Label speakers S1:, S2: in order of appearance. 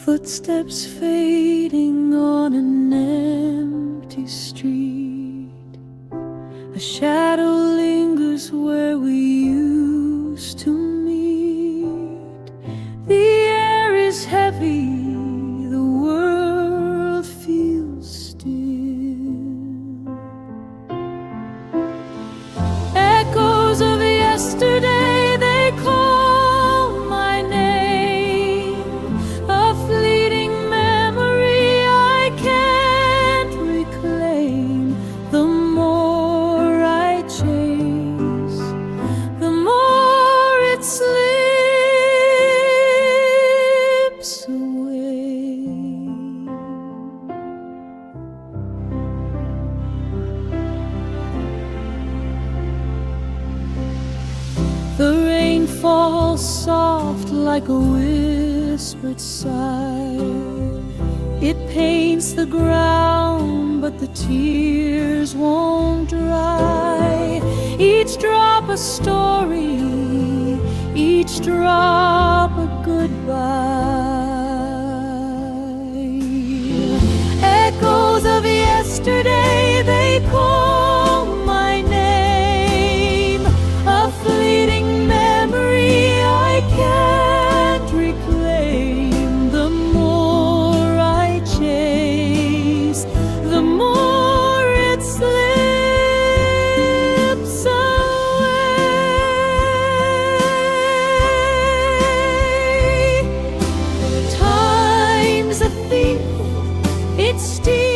S1: Footsteps fading on an empty street. A shadow lingers where we used to meet. The air is heavy, the world feels still. Echoes of yesterday, they call my name. A fleeting memory I can't reclaim. The more I chase, the more it slips away. The rain falls soft like a whispered sigh. It paints the ground, but the tears won't dry. Each drop a story, each drop a goodbye. Echoes of yesterday, they call my name. A fleeting memory I can't reclaim. The more I chase, the more it slips away. Time's a thief, it steals